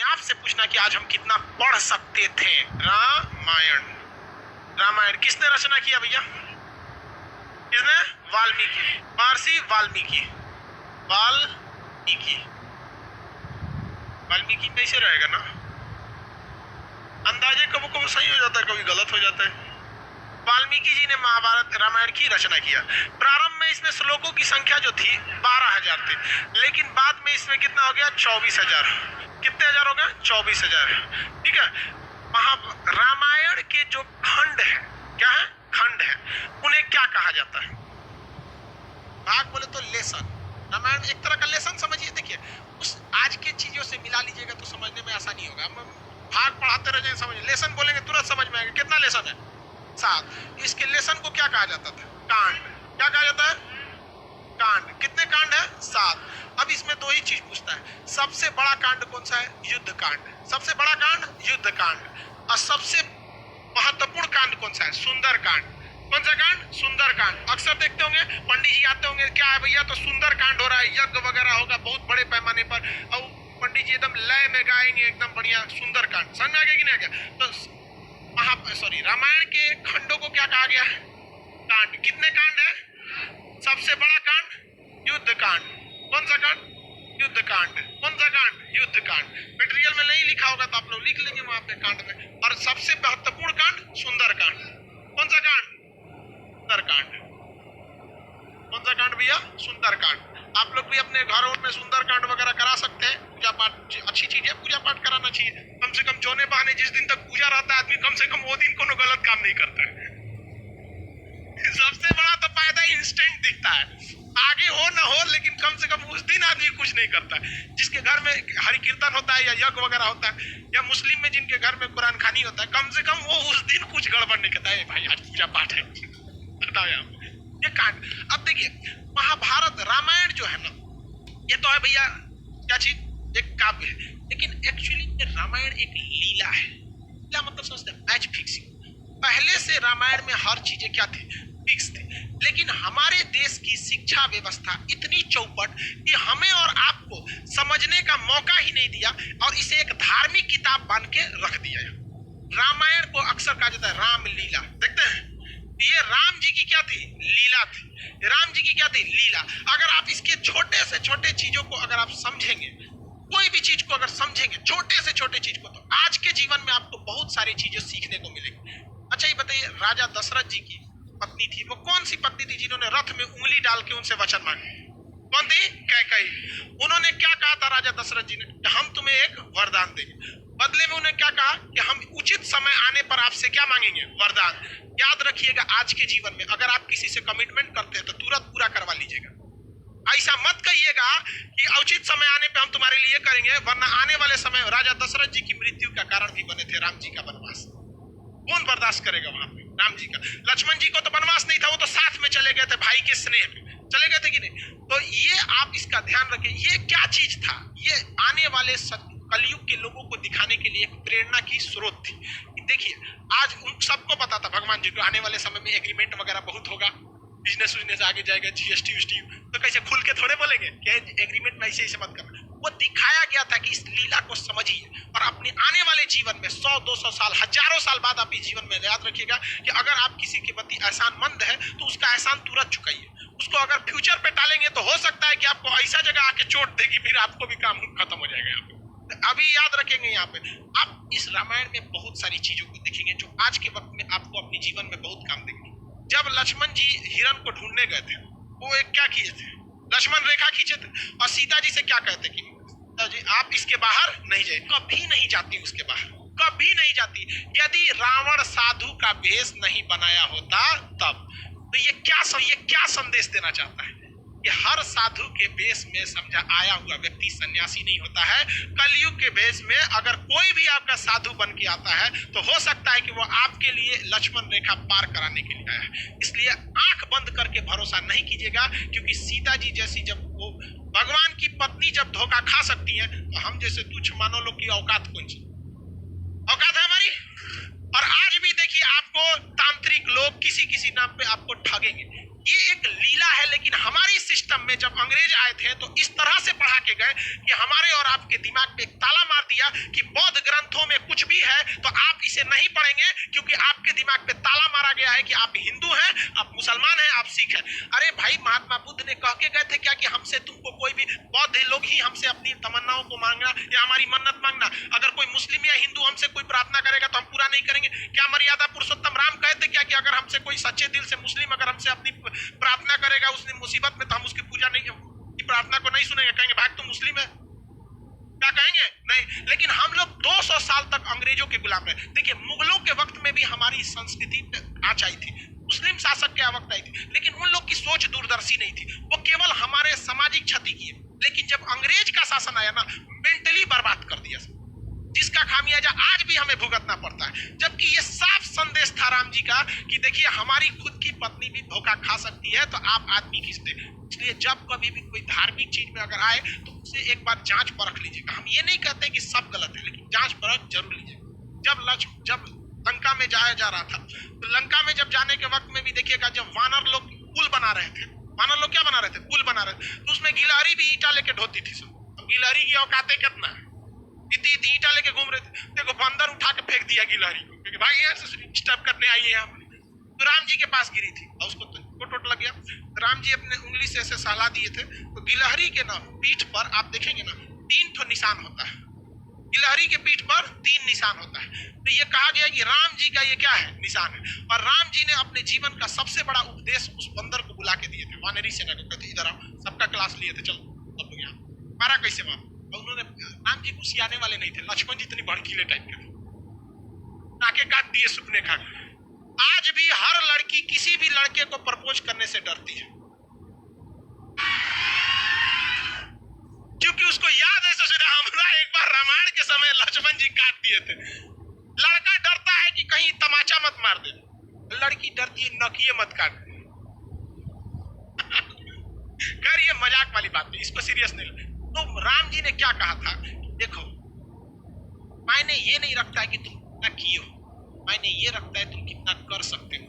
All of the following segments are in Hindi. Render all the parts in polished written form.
आपसे पूछना कि आज हम कितना पढ़ सकते थे। रामायण, रामायण किसने रचना किया भैया? किसने? वाल्मीकि, महर्षि वाल्मीकि। वाल्मीकि, वाल्मीकि कैसे रहेगा ना, अंदाजे कभी कभी सही हो जाता है, कभी गलत हो जाता है। वाल्मीकि जी ने महाभारत रामायण की रचना किया। प्रारंभ में इसमें श्लोकों की संख्या जो थी 12,000 थे, लेकिन बाद में इसमें कितना हो गया? 24,000। कितने हजार हो गए? 24,000। ठीक है। रामायण के जो खंड है, क्या है? खंड है, उन्हें क्या कहा जाता है? भाग बोले तो लेसन। रामायण एक तरह का लेसन समझिए। देखिए, उस आज के चीजों से मिला लीजिएगा तो समझने में आसानी होगा। हम भाग पढ़ाते रह जाएंगे, समझ लेसन बोलेंगे तुरंत समझ में आएगा। कितना लेसन है? 7। इसके लेसन को क्या कहा जाता था? कांड। क्या कहा जाता है? कांड। कितने कांड है? 7। अब इसमें दो ही चीज पूछता है, सबसे बड़ा कांड कौन सा है? युद्ध कांड। सबसे बड़ा कांड युद्ध कांड। और सबसे महत्वपूर्ण कांड कौन सा है? सुंदर कांड। कौन सा कांड? सुंदर कांड। अक्सर देखते होंगे पंडित जी आते होंगे, क्या है भैया? तो सुंदर कांड हो रहा है, यज्ञ वगैरह होगा बहुत बड़े पैमाने पर, और पंडित जी एकदम लय में गाएंगे एकदम बढ़िया सुंदर कांड। समझ में आ गया कि नहीं आ गया? तो रामायण के खंडों को क्या कहा गया है? कांड। कितने कांड है? सबसे बड़ा कांड युद्ध कांड। कौन सा कांड? युद्ध कांड। कौन सा कांड? युद्ध कांड। मटेरियल में नहीं लिखा होगा तो आप लोग लिख लेंगे वहां पे कांड में। और सबसे महत्वपूर्ण कांड सुंदर कांड। कौन सा कांड? सुंदर कांड। कौन सा कांड भैया? सुंदर कांड। आप लोग भी अपने घरों में सुंदर कांड वगैरह करा सकते हैं। पूजा पाठ अच्छी चीज है, पूजा पाठ कराना चाहिए। कम से कम जोने बहाने जिस दिन तक पूजा रहता है आदमी, कम से कम वो दिन कोनो गलत काम नहीं करता है। सबसे बड़ा तो फायदा इंस्टेंट दिखता है, आगे हो ना हो, लेकिन कम से कम उस दिन आदमी कुछ नहीं करता है। जिसके घर में हरि कीर्तन होता है या यज्ञ वगैरह होता है, या मुस्लिम में जिनके घर में कुरान खानी होता है, कम से कम वो उस दिन कुछ गड़बड़ नहीं करता है। भाई आज पूजा पाठ है, बताओ यहाँ ये कांड। अब देखिए, महाभारत रामायण जो है ना, ये तो है भैया क्या चीज? एक काव्य है, लेकिन एक्चुअली रामायण एक लीला है। लीला मतलब समझते हैं, मैच फिक्सिंग। पहले से रामायण में हर चीजें क्या थी? फिक्स थी। लेकिन हमारे देश की शिक्षा व्यवस्था इतनी चौपट कि हमें और आपको समझने का मौका ही नहीं दिया, और इसे एक धार्मिक किताब बन के रख दिया। रामायण को अक्सर कहा जाता है राम लीला। देखते हैं, ये राम जी की क्या थी? लीला थी। राम जी की क्या थी? लीला। अगर आप इसके छोटे से छोटे चीजों को अगर आप समझेंगे, कोई भी चीज को अगर समझेंगे, छोटे से छोटे चीज को, तो आज के जीवन में आपको बहुत सारी चीजें सीखने को मिलेगी। अच्छा ये बताइए, राजा दशरथ जी की पत्नी थी, वो कौन सी पत्नी थी जिन्होंने रथ में उंगली डाल के उनसे वचन मांगे? कौन थी? कैकेयी। उन्होंने क्या कहा था राजा दशरथ जी ने? कि हम तुम्हें एक वरदान देंगे। बदले में उन्हें क्या कहा? कि हम उचित समय आने पर आपसे क्या मांगेंगे? वरदान। याद रखिएगा, आज के जीवन में अगर आप किसी से कमिटमेंट करते हैं तो तुरंत पूरा करवा लीजिएगा। ऐसा मत कहिएगा कि उचित समय आने पे हम तुम्हारे लिए करेंगे, वरना आने वाले समय राजा दशरथ जी की मृत्यु का कारण भी बने थे राम जी का वनवास। कौन बर्दाश्त करेगा वहां पे? राम जी का। लक्ष्मण जी को तो वनवास नहीं था, वो तो साथ में चले गए थे, भाई के स्नेह में चले गए थे कि नहीं? तो ये आप इसका ध्यान रखें। ये क्या चीज था? ये आने वाले कलयुग के लोगों को दिखाने के लिए एक प्रेरणा की स्रोत थी। देखिए, आज उन सबको पता था भगवान जी को आने वाले समय में एग्रीमेंट वगैरह बहुत होगा, बिजनेस आगे जाएगा, जीएसटी वीएसटी, तो कैसे खुल के थोड़े बोलेंगे कि एग्रीमेंट में ऐसे मत करना। वो दिखाया गया था कि इस लीला को समझिए, और अपने आने वाले जीवन में 100-200 साल, हजारों साल बाद आप इस जीवन में याद रखिएगा कि अगर आप किसी के प्रति एहसानमंद है तो उसका एहसान तुरंत चुकाइए। उसको अगर फ्यूचर पे टालेंगे तो हो सकता है कि आपको ऐसा जगह आके चोट देगी, फिर आपको भी काम खत्म हो जाएगा यहाँ पे। अभी याद रखेंगे यहाँ पे आप इस रामायण में बहुत सारी चीजों को देखेंगे जो आज के वक्त में आपको अपने जीवन में बहुत काम देंगे। जब लक्ष्मण जी हिरण को ढूंढने गए थे, वो एक क्या किए थे? लक्ष्मण रेखा खींचे थे, और सीता जी से क्या कहते कि जी आप इसके बाहर नहीं जाए। कभी नहीं जाती उसके बाहर, कभी नहीं जाती। यदि रावण साधु का भेष नहीं बनाया होता तब। तो ये क्या संदेश देना चाहता है? कि हर साधु के भेष में समझा आया हुआ व्यक्ति सन्यासी नहीं होता है। कलयुग के भेष में अगर कोई भी आपका साधु बन के आता है तो हो सकता है कि वो आपके लिए लक्ष्मण रेखा पार कराने के लिए आया है। इसलिए आंख बंद करके भरोसा नहीं कीजिएगा, क्योंकि सीता जी जैसी जब वो भगवान की पत्नी जब धोखा खा सकती है, तो हम जैसे तुच्छ मानव लोग की औकात कौन सी औकात है हमारी? और आज भी देखिए, आपको तांत्रिक लोग किसी नाम पे आपको ठगेंगे। ये एक लीला है। लेकिन हमारी सिस्टम में जब अंग्रेज आए थे तो इस तरह से पढ़ा के गए कि हमारे और आपके दिमाग पे एक ताला मार दिया कि बौद्ध ग्रंथों में कुछ भी है तो आप इसे नहीं पढ़ेंगे, क्योंकि आपके दिमाग पे ताला मारा गया है कि आप हिंदू हैं, आप मुसलमान हैं, आप सिख हैं। अरे भाई, महात्मा बुद्ध ने कह के गए थे क्या कि हमसे तुमको कोई भी, बौद्ध लोग ही हमसे अपनी तमन्नाओं को मांगना या हमारी मन्नत मांगना, अगर कोई मुस्लिम या हिंदू हमसे कोई प्रार्थना करेगा तो हम पूरा नहीं करेंगे। क्या मर्यादा पुरुषोत्तम राम कहते क्या कि अगर हमसे कोई सच्चे दिल से मुस्लिम अगर हमसे अपनी प्रार्थना करेगा उसने मुसीबत में तो हम उसकी पूजा नहीं, की प्रार्थना को नहीं सुनेंगे, कहेंगे भाई तुम मुस्लिम है, क्या कहेंगे? नहीं। लेकिन हम लोग 200 साल तक अंग्रेजों के गुलाम रहे। देखिए, मुगलों के वक्त में भी हमारी संस्कृति आँच आई थी, मुस्लिम शासक के वक्त आई थी, लेकिन उन लोग की सोच दूरदर्शी नहीं थी, वो केवल हमारे सामाजिक क्षति किए। लेकिन जब अंग्रेज का शासन आया ना, मेंटली बर्बाद कर दिया, जिसका खामियाजा आज भी हमें भुगतना पड़ता है। जबकि ये साफ संदेश था राम जी का कि देखिए, हमारी खुद की पत्नी भी धोखा खा सकती है, तो आप आदमी खींच दे। इसलिए जब कभी भी कोई धार्मिक चीज में अगर आए तो उसे एक बार जांच परख लीजिएगा। हम ये नहीं कहते कि सब गलत है, लेकिन जांच परख जरूर लीजिएगा। जब लंका में जाया जा रहा था तो लंका में जब जाने के वक्त में भी देखिएगा, जब वानर लोग पुल बना रहे थे, वानर लोग क्या बना रहे थे? पुल बना रहे थे, तो उसमें गिलहरी भी ईंटा लेके ढोती थी। अब गिलहरी की औकातें कितना है, इतनी ईंटा लेके घूम रहे थे। देखो, बंदर उठा के फेंक दिया गिलहरी को, क्योंकि भाई यहाँ से डिस्टर्ब करने आई है यहाँ पर। तो राम जी के पास गिरी थी और उसको टोट लग गया। राम जी अपने उंगली से ऐसे सहला दिए थे, तो गिलहरी के ना पीठ पर आप देखेंगे ना 3 ठो निशान होता है। गिलहरी के पीठ पर 3 निशान होता है। तो ये कहा गया कि राम जी का ये क्या है? निशान है। और राम जी ने अपने जीवन का सबसे बड़ा उपदेश उस बंदर को बुला के दिए थे, वानरी सेना को कहते इधर आओ, सबका क्लास लिए थे, चलो सब लोग यहाँ मारा कैसे मारा। और उन्होंने, राम जी घुसियाने वाले नहीं थे, लक्ष्मण जी इतनी भड़कीले टाइप के थे, नाके काट दिए सुपने खा। आज भी हर लड़की किसी भी लड़के को प्रपोज करने से डरती है, क्योंकि उसको याद है ससुरा हमरा एक बार रामायण के समय लक्ष्मण जी काट दिए थे। लड़का डरता है कि कहीं तमाचा मत मार दे, लड़की डरती है नकिए मत काट दे। खैर, ये मजाक वाली बात है, इसको सीरियस नहीं ले। तो राम जी ने क्या कहा था? देखो, मायने ये नहीं रखता है कि तुम कितना किए हो, मायने ये रखता है तुम कितना कर सकते हो।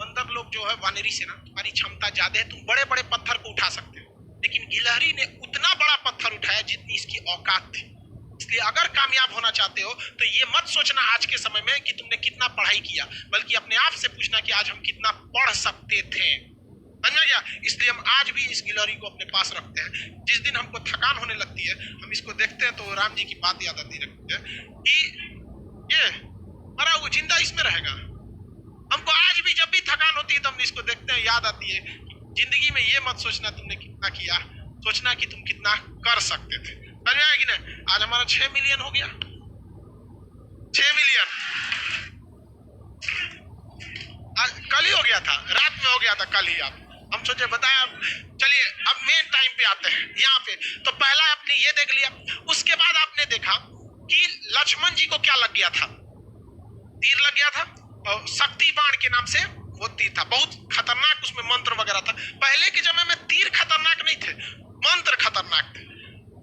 बंदर लोग जो है, वानरी सेना, तुम्हारी क्षमता ज्यादा है, तुम बड़े बड़े पत्थर को उठा सकते हो, लेकिन गिलहरी ने उतना बड़ा पत्थर उठाया जितनी इसकी औकात थी। इसलिए अगर कामयाब होना चाहते हो तो ये मत सोचना आज के समय में कि तुमने कितना पढ़ाई किया, बल्कि अपने आप से पूछना कि आज हम कितना पढ़ सकते थे। समझ गया? इसलिए हम आज भी इस गिलहरी को अपने पास रखते हैं। जिस दिन हमको थकान होने लगती है, हम इसको देखते हैं तो राम जी की बात याद आती रहती है कि ये मरा वो जिंदा इसमें रहेगा। हमको आज भी जब भी थकान होती है तो हम इसको देखते हैं, याद आती है कि जिंदगी में ये मत सोचना तुमने कितना किया, सोचना कि तुम कितना कर सकते थे। समझ में आया कि नहीं? आज हमारा 6 मिलियन हो गया, 6 मिलियन कल ही हो गया था, रात में हो गया था कल ही। आप हम सोचे बताया। चलिए अब मेन टाइम पे आते हैं यहाँ पे। तो पहला आपने ये देख लिया, उसके बाद आपने देखा कि लक्ष्मण जी को क्या लग गया था? तीर लग गया था, और शक्ति बाण के नाम से वो तीर था, बहुत खतरनाक, उसमें मंत्र वगैरह था। पहले के जमाने में तीर खतरनाक नहीं थे, मंत्र खतरनाक थे,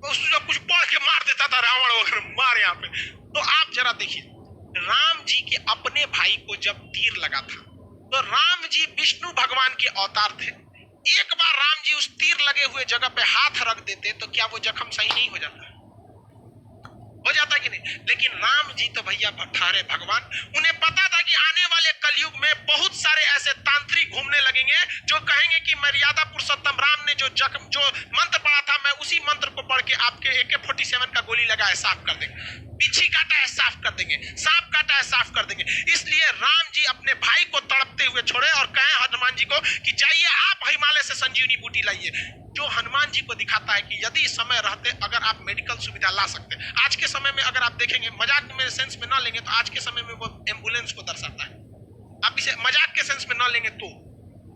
उसको कुछ पढ़ के मार देता था रावण वगैरह मार यहाँ पे। तो आप जरा देखिए, राम जी के अपने भाई को जब तीर लगा था तो राम जी विष्णु भगवान के अवतार थे। एक बार राम जी उस तीर लगे हुए जगह पे हाथ रख देते तो क्या वो जख्म सही नहीं हो जाता? हो जाता कि नहीं? लेकिन राम जी तो भैया भट्ठारे भगवान, उन्हें पता था कि आने वाले कलयुग में बहुत सारे ऐसे तांत्रिक घूमने लगेंगे जो कहेंगे कि मर्यादा पुरुषोत्तम राम ने जो मंत्र पढ़ा था, मैं उसी मंत्र को पढ़ के आपके AK-47 का गोली लगा है साफ कर देंगे, बिच्छी काटा है साफ कर देंगे, सांप काटा है साफ कर देंगे। इसलिए राम जी अपने भाई को तड़पते हुए छोड़े और कहे हनुमान जी को कि जाइए आप हिमालय से संजीवनी बूटी लाइए, जो हनुमान जी को दिखाता है कि यदि समय रहते अगर आप मेडिकल सुविधा ला सकते। आज के समय में अगर आप देखेंगे, मजाक में सेंस में ना लेंगे तो आज के समय में वो एम्बुलेंस को दर्शाता है। आप इसे मजाक के सेंस में ना लेंगे तो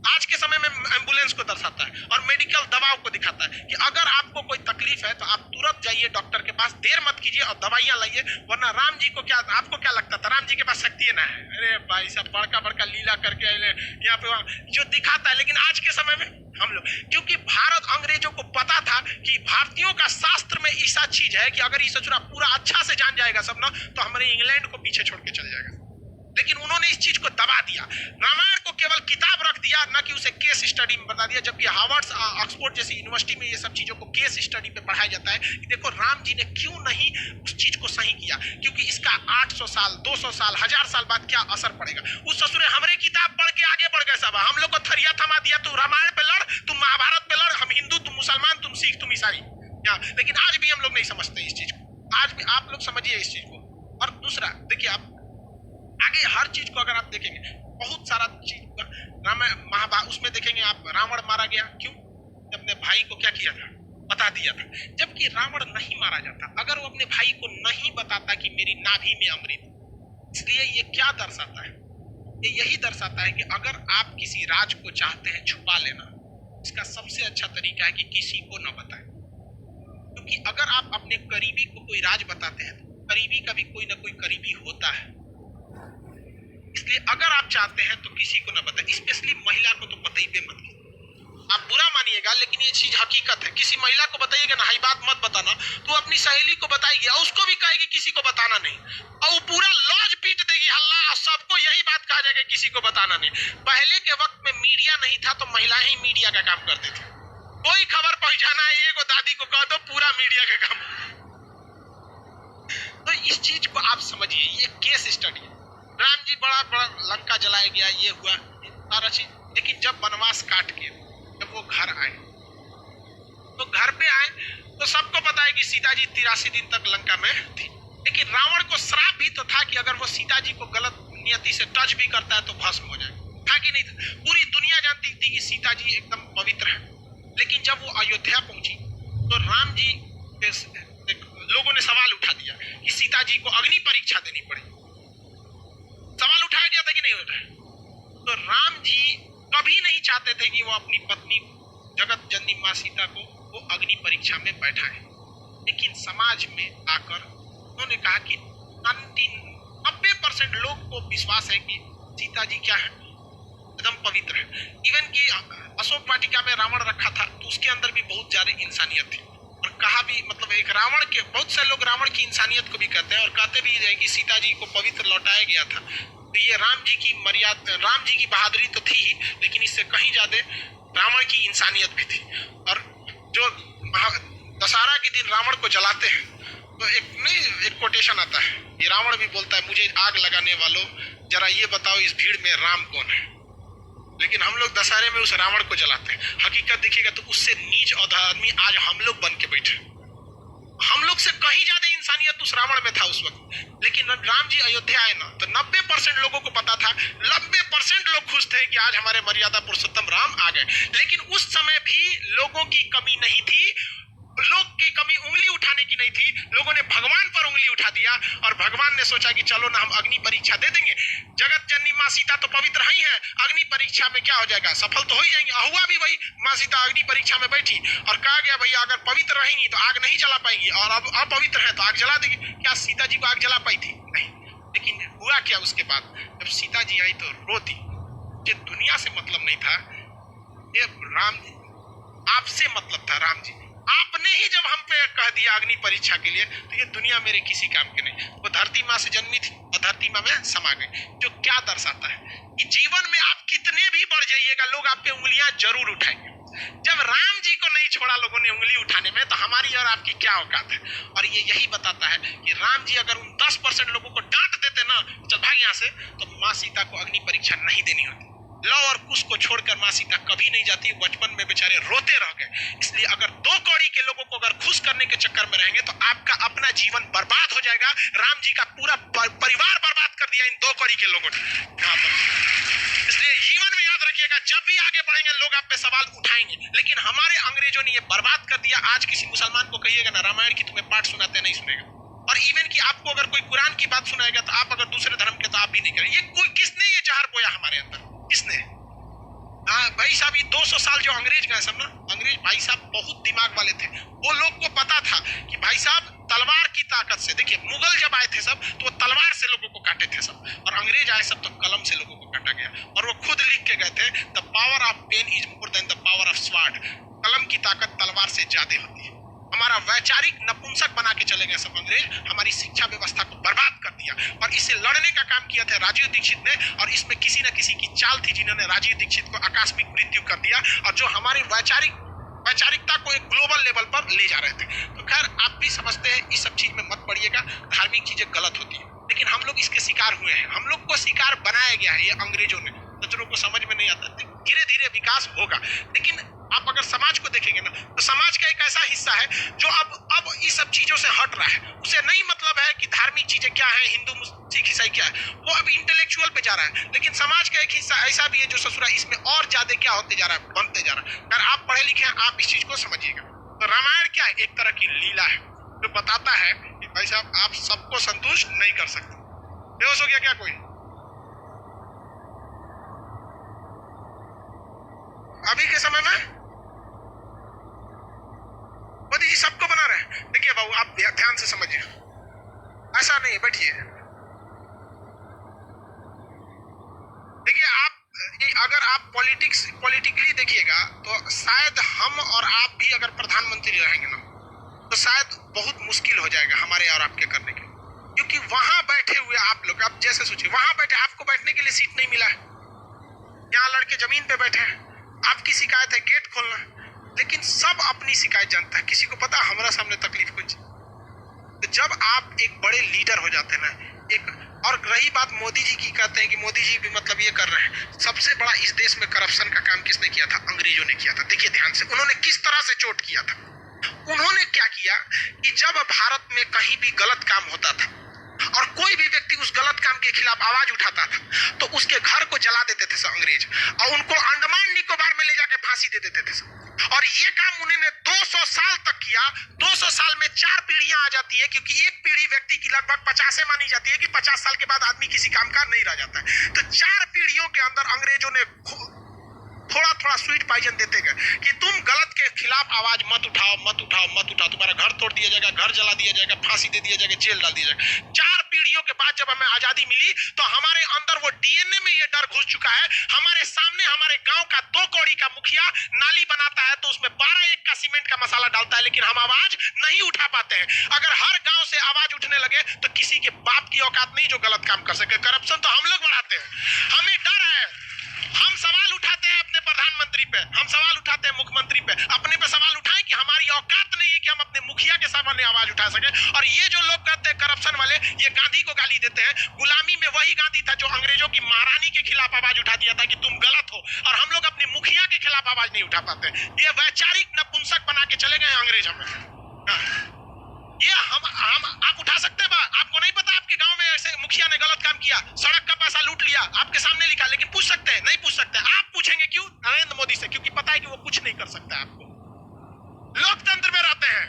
आज के समय में एम्बुलेंस को दर्शाता है और मेडिकल दवाओं को दिखाता है कि अगर आपको कोई तकलीफ है तो आप तुरंत जाइए डॉक्टर के पास, देर मत कीजिए और दवाइयां लाइए। वरना राम जी को क्या, आपको क्या लगता था राम जी के पास शक्ति ना है? अरे भाई साहब, बड़का बड़का लीला करके यहाँ पे जो दिखाता है। लेकिन आज के समय में हम लोग, क्योंकि भारत अंग्रेजों को पता था कि भारतीयों का शास्त्र में ऐसा चीज है कि अगर ये सचुरा पूरा अच्छा से जान जाएगा सब ना, तो हमारे इंग्लैंड को पीछे छोड़ के चल जाएगा। लेकिन उन्होंने इस चीज को दबा दिया, रामायण को केवल किताब रख दिया, ना कि उसे केस स्टडी में बता दिया। जबकि हार्वर्ड ऑक्सफोर्ड जैसी यूनिवर्सिटी में ये सब चीजों को केस स्टडी पे पढ़ाया जाता है कि देखो राम जी ने क्यों नहीं उस चीज को सही किया, क्योंकि इसका 800 साल 200 साल 1000 साल बाद क्या असर पड़ेगा। उस ससुरे हमरे किताब पढ़ के आगे बढ़ गए सब, हम लोग को थरिया थमा दिया, तू रामायण पे लड़, तुम महाभारत पे लड़, हम हिंदू तुम मुसलमान तुम सिख तुम ईसाई। लेकिन आज भी हम लोग नहीं समझते इस चीज को, आज भी आप लोग समझिए इस चीज को। और दूसरा देखिए, आप आगे हर चीज को अगर आप देखेंगे, बहुत सारा चीज रामायण महाभारत उसमें देखेंगे आप, रावण मारा गया क्यों? अपने भाई को क्या किया था, बता दिया था। जबकि रावण नहीं मारा जाता अगर वो अपने भाई को नहीं बताता कि मेरी नाभि में अमृत। इसलिए ये क्या दर्शाता है, ये यही दर्शाता है कि अगर आप किसी राज को चाहते हैं छुपा लेना, इसका सबसे अच्छा तरीका है कि किसी को न बताएं। क्योंकि अगर आप अपने करीबी को कोई राज बताते हैं तो करीबी का भी कोई ना कोई करीबी होता है। इसलिए अगर आप चाहते हैं तो किसी को न बताएं, स्पेशली महिला को तो बताइए मत। आप बुरा मानिएगा लेकिन ये चीज हकीकत है। किसी महिला को बताइएगा ना, हाई बात मत बताना, तो अपनी सहेली को बताएगी और उसको भी कहेगी किसी को बताना नहीं, और वो पूरा लॉज पीट देगी हल्ला, और सबको यही बात कहा जाएगा किसी को बताना नहीं। पहले के वक्त में मीडिया नहीं था तो महिलाएं ही मीडिया का काम करती थी। कोई खबर पहुंचाना है, एगो दादी को कह दो, पूरा मीडिया का काम। तो इस चीज को आप समझिए, ये केस स्टडी। राम जी बड़ा बड़ा लंका जलाया गया, ये हुआ सारा चीज, लेकिन जब वनवास काट के जब वो घर आए तो घर पे आए तो सबको पता है कि सीता जी 83 दिन तक लंका में थी। लेकिन रावण को श्राप भी तो था कि अगर वो सीता जी को गलत नियति से टच भी करता है तो भस्म हो जाए, था कि नहीं था? पूरी दुनिया जानती थी कि सीता जी एकदम पवित्र है। लेकिन जब वो अयोध्या पहुंची तो राम जी लोगों ने सवाल उठा दिया कि सीता जी को अग्नि परीक्षा देनी पड़ी। सवाल उठाया गया था कि नहीं उठाया? तो राम जी कभी नहीं चाहते थे कि वो अपनी पत्नी जगत जननी मां सीता को वो अग्नि परीक्षा में बैठाए। लेकिन समाज में आकर उन्होंने कहा कि 90% लोग को विश्वास है कि सीता जी क्या है, एकदम पवित्र है। इवन कि अशोक वाटिका में रावण रखा था तो उसके अंदर भी बहुत ज्यादा इंसानियत थी। और कहा भी, मतलब एक रावण के, बहुत से लोग रावण की इंसानियत को भी कहते हैं और कहते भी है कि सीता जी को पवित्र लौटाया गया था। तो ये राम जी की मर्यादा, राम जी की बहादुरी तो थी ही, लेकिन इससे कहीं ज्यादा रावण की इंसानियत भी थी। और जो दशहरा के दिन रावण को जलाते हैं तो एक कोटेशन आता है, ये रावण भी बोलता है, मुझे आग लगाने वालों जरा ये बताओ इस भीड़ में राम कौन है। लेकिन हम लोग दशहरे में उस रावण को जलाते हैं। हकीकत देखिएगा तो उससे नीच और आदमी आज हम लोग बन के बैठे। हम लोग से कहीं ज्यादा इंसानियत उस रावण में था उस वक्त। लेकिन राम जी अयोध्या आए ना तो 90% लोगों को पता था, 90% लोग खुश थे कि आज हमारे मर्यादा पुरुषोत्तम राम आ गए। लेकिन उस समय भी लोगों की कमी नहीं थी, लोग की कमी उंगली उठाने की नहीं थी। लोगों ने भगवान पर उंगली उठा दिया और भगवान ने सोचा कि चलो ना हम अग्नि परीक्षा दे देंगे, जगत जननी मां सीता तो पवित्र ही है, अग्नि परीक्षा में क्या हो जाएगा, सफल तो हो ही जाएंगे। हुआ भी वही, मां सीता अग्नि परीक्षा में बैठी और कहा गया भैया अगर पवित्र रहेंगी तो आग नहीं जला पाएंगी और अब अपवित्र है तो आग जला देगी। क्या सीता जी को आग जला पाई थी? नहीं। लेकिन हुआ क्या उसके बाद, जब सीता जी आई तो रोती। ये दुनिया से मतलब नहीं था, ये राम आपसे मतलब था। राम जी आपने ही जब हम पे कह दिया अग्नि परीक्षा के लिए तो ये दुनिया मेरे किसी काम के नहीं। वो धरती माँ से जन्मी थी और धरती माँ में समा गई। जो क्या दर्शाता है कि जीवन में आप कितने भी बढ़ जाइएगा लोग आप पे उंगलियां जरूर उठाएंगे। जब राम जी को नहीं छोड़ा लोगों ने उंगली उठाने में तो हमारी और आपकी क्या औकात है। और ये यही बताता है कि राम जी अगर उन 10% लोगों को डांट देते ना, चल भाग यहाँ से, तो माँ सीता को अग्नि परीक्षा नहीं देनी होती। लव और कुश को छोड़कर मां सीता कभी नहीं जाती, बचपन में बेचारे रोते रह गए। इसलिए अगर 2 कौड़ी के लोगों को अगर खुश करने के चक्कर में रहेंगे तो आपका अपना जीवन बर्बाद हो जाएगा। राम जी का पूरा परिवार बर्बाद कर दिया इन 2 कौड़ी के लोगों ने यहाँ पर। इसलिए जीवन में याद रखिएगा, जब भी आगे बढ़ेंगे लोग आप पे सवाल उठाएंगे। लेकिन हमारे अंग्रेजों ने ये बर्बाद कर दिया। आज किसी मुसलमान को कहिएगा ना रामायण की तुम्हें पाठ सुनाते नहीं सुनेगा। और इवन कि आपको अगर कोई कुरान की बात सुनाएगा तो आप अगर दूसरे धर्म के तो आप भी नहीं करेंगे। ये कोई किसने ये जहर बोया हमारे अंदर, किसने? भाई साहब ये 200 साल जो अंग्रेज गए सब ना, अंग्रेज भाई साहब बहुत दिमाग वाले थे। वो लोग को पता था कि भाई साहब तलवार की ताकत से, देखिए मुगल जब आए थे सब तो वो तलवार से लोगों को काटे थे सब, और अंग्रेज आए सब तो कलम से लोगों को काटा गया। और वो खुद लिख के गए थे, the power of pen is more than the power of sword. कलम की ताकत तलवार से ज्यादा होती है। हमारा वैचारिक नपुंसक बना के चले गए सब अंग्रेज, हमारी शिक्षा व्यवस्था को बर्बाद कर दिया। दिया। और इसे लड़ने का काम किया था राजीव दीक्षित ने, और इसमें किसी न किसी की चाल थी जिन्होंने राजीव दीक्षित को आकस्मिक मृत्यु कर दिया, और जो हमारी वैचारिकता को एक ग्लोबल लेवल पर ले जा रहे थे। तो खैर, आप भी समझते हैं, इस सब चीज में मत पड़िएगा, धार्मिक चीजें गलत होती है, लेकिन हम लोग इसके शिकार हुए हैं, हम लोग को शिकार बनाया गया है ये अंग्रेजों ने। दूसरों को समझ में नहीं आता, धीरे धीरे विकास होगा। लेकिन आप अगर समाज को देखेंगे ना, तो समाज का एक ऐसा हिस्सा है जो अब इस सब चीजों से हट रहा है। उसे नहीं मतलब है कि धार्मिक चीजें क्या है, हिंदू सिख ईसाई क्या है, वो अब इंटेलेक्चुअल पे जा रहा है। लेकिन समाज का एक हिस्सा ऐसा भी है जो ससुरा इसमें और ज्यादा क्या होते जा रहा है, बनते जा रहा है। अगर आप पढ़े लिखे हैं, आप इस चीज को समझिएगा। तो रामायण क्या है, एक तरह की लीला है जो बताता है कि भाई साहब, आप सबको संतुष्ट नहीं कर सकते। बेहोश हो गया क्या कोई? अभी के समय में मोदी जी सबको बना रहे हैं। देखिए बाबू, आप ध्यान से समझिए, ऐसा नहीं है, बैठिए। देखिए, अगर आप पॉलिटिकली देखिएगा तो शायद हम और आप भी अगर प्रधानमंत्री रहेंगे ना, तो शायद बहुत मुश्किल हो जाएगा हमारे और आपके करने के, क्योंकि वहां बैठे हुए आप लोग, आप जैसे सोचिए, वहां बैठे आपको बैठने के लिए सीट नहीं मिला है, यहाँ लड़के जमीन पे बैठे हैं, आपकी शिकायत है गेट खोलना, लेकिन सब अपनी शिकायत जानता है, किसी को पता हमारा सामने तकलीफ कुछ। तो जब आप एक बड़े लीडर हो जाते हैं ना, और रही बात मोदी जी की, कहते हैं कि मोदी जी भी मतलब ये कर रहे हैं, सबसे बड़ा इस देश में करप्शन का काम किसने किया था? अंग्रेजों ने किया था। देखिए ध्यान से, उन्होंने किस तरह से चोट किया था। उन्होंने क्या किया कि जब भारत में कहीं भी गलत काम होता था और कोई भी व्यक्ति उस गलत काम के खिलाफ आवाज उठाता था, तो उसके घर को जला देते थे अंग्रेज, और उनको अंडमान निकोबार में ले जाके फांसी दे देते थे। और ये काम उन्होंने 200 साल तक किया। 200 साल में 4 पीढ़ियां आ जाती है, क्योंकि एक पीढ़ी व्यक्ति की लगभग 50 मानी जाती है कि 50 साल के बाद आदमी किसी काम का नहीं रह जाता है। तो 4 पीढ़ियों के अंदर अंग्रेजों ने थोड़ा थोड़ा स्वीट पॉइजन देते गए कि तुम गलत के खिलाफ आवाज मत उठाओ, मत उठाओ, मत उठाओ, तुम्हारा घर तोड़ दिया जाएगा, घर जला दिया जाएगा, फांसी दे दिया जाएगा, जेल डाल दिया जाएगा। 4 पीढ़ियों के बाद जब हमें आजादी मिली, तो हमारे अंदर वो डीएनए में ये डर घुस चुका है। हमारे सामने हमारे गांव का 2 कौड़ी का मुखिया नाली बनाता है तो उसमें 12 का सीमेंट का मसाला डालता है, लेकिन हम आवाज नहीं उठा पाते हैं। अगर हर गांव से आवाज उठने लगे तो किसी के बाप की औकात नहीं जो गलत काम कर सके। करप्शन तो हम लोग बढ़ाते हैं, हमें डर है। हम सवाल उठाते हैं अपने प्रधानमंत्री पे, हम सवाल उठाते हैं मुख्यमंत्री पे, अपने पे सवाल उठाएं कि हमारी औकात नहीं है कि हम अपने मुखिया के सामने आवाज उठा सके। और ये जो लोग कहते हैं करप्शन वाले, ये गांधी को गाली देते हैं। गुलामी में वही गांधी था जो अंग्रेजों की महारानी के खिलाफ आवाज उठा दिया था कि तुम गलत हो, और हम लोग अपने मुखिया के खिलाफ आवाज नहीं उठा पाते। ये वैचारिक नपुंसक बना के चले गए अंग्रेज हमें। ये हम आप उठा सकते हैं? आपको नहीं पता आपके गांव में ऐसे मुखिया ने गलत काम किया, सड़क का पैसा लूट लिया, आपके सामने लिखा, लेकिन पूछ सकते हैं? नहीं पूछ सकते। आप पूछेंगे क्यों? नरेंद्र मोदी से, क्योंकि पता है कि वो कुछ नहीं कर सकता है। आपको लोकतंत्र में रहते हैं,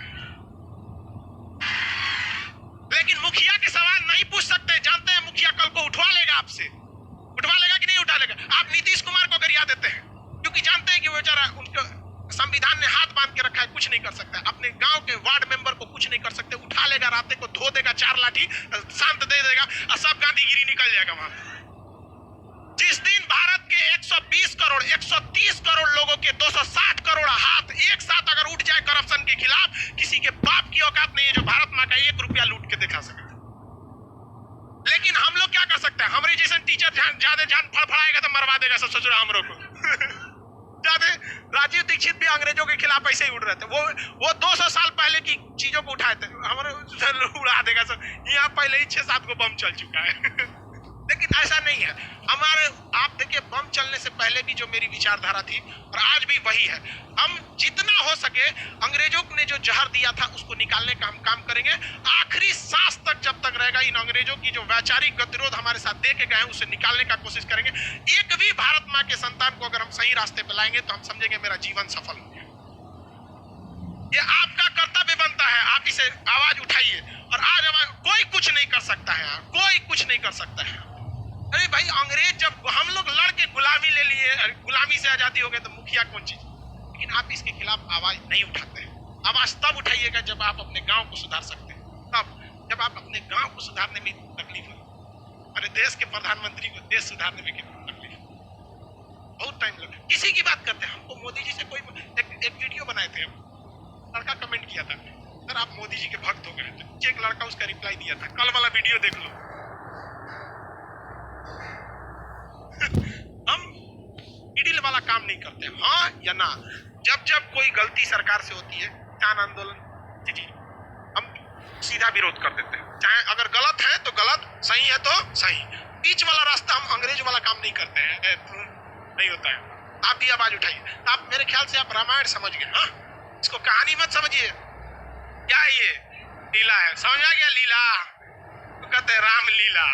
लेकिन मुखिया के सवाल नहीं पूछ सकते। जानते हैं मुखिया कल को उठवा लेगा आपसे, उठवा लेगा कि नहीं उठा लेगा? आप नीतीश कुमार को गरिया देते हैं, क्योंकि जानते हैं कि वो बेचारा, उनको संविधान ने हाथ बांध के रखा है, कुछ नहीं कर सकता। अपने गांव के वार्ड मेंबर को कुछ नहीं कर सकते। उठा लेगा, राते को धो देगा 4 लाठी, शांत दे देगा, और सब गांधीगिरी निकल जाएगा वहां। जिस दिन भारत के 120 करोड़ 130 करोड़ लोगों के 260 करोड़ हाथ एक साथ अगर उठ जाए करप्शन के खिलाफ, किसी के बाप की औकात नहीं है जो भारत मां का 1 रुपया लूट के दिखा सके। लेकिन हम लोग क्या कर सकते हैं? हमारे जैसे टीचर ज्यादा जान फड़फड़ाएगा तो मरवा देगा सब ससुरा हमरों को। राजीव दीक्षित भी अंग्रेजों के खिलाफ ऐसे ही उड़ रहे थे। वो 200 साल पहले की चीजों को उठाए थे, हमारे उड़ा देगा सब। यहाँ पहले ही 6-7 को बम चल चुका है। लेकिन ऐसा नहीं है हमारे। आप देखिए, बम चलने से पहले भी जो मेरी विचारधारा थी और आज भी वही है। हम जितना हो सके अंग्रेजों ने जो जहर दिया था उसको निकालने का हम काम करेंगे। आखिरी सांस तक जब तक रहेगा, इन अंग्रेजों की जो वैचारिक गतिरोध हमारे साथ दे के गए हैं उसे निकालने का कोशिश करेंगे। एक भी भारत माँ के संतान को अगर हम सही रास्ते पे लाएंगे तो हम समझेंगे मेरा जीवन सफल हो गया। ये आपका कर्तव्य बनता है, आप इसे आवाज उठाइए। और आज कोई कुछ नहीं कर सकता है, कोई कुछ नहीं कर सकता है। अरे भाई, अंग्रेज जब हम लोग लड़ के गुलामी ले लिए, गुलामी से आजादी हो गए, तो मुखिया कौन चीज? लेकिन आप इसके खिलाफ आवाज नहीं उठाते हैं। आवाज तब उठाइएगा जब आप अपने गांव को सुधार सकते हैं, तब जब आप अपने गांव को सुधारने में तकलीफ हो। अरे देश के प्रधानमंत्री को देश सुधारने में कितनी तकलीफ, बहुत टाइम लगा। किसी की बात करते हैं, हमको मोदी जी से कोई एक वीडियो बनाए थे, लड़का कमेंट किया था, सर आप मोदी जी के भक्त हो गए। तो एक लड़का उसका रिप्लाई दिया था, कल वाला वीडियो देख लो। काम नहीं करते, हाँ या ना। जब जब कोई गलती सरकार से होती है, किसान आंदोलन जी हम सीधा विरोध कर देते हैं, चाहे अगर गलत है तो गलत, सही है तो सही, बीच वाला रास्ता हम अंग्रेज वाला काम नहीं करते हैं, नहीं होता है। आप भी आवाज उठाइए। तो आप मेरे ख्याल से आप रामायण समझ गए, हाँ, इसको कहानी मत समझिए, क्या ये लीला है, समझ आ गया लीला, तो कहते हैं राम लीला।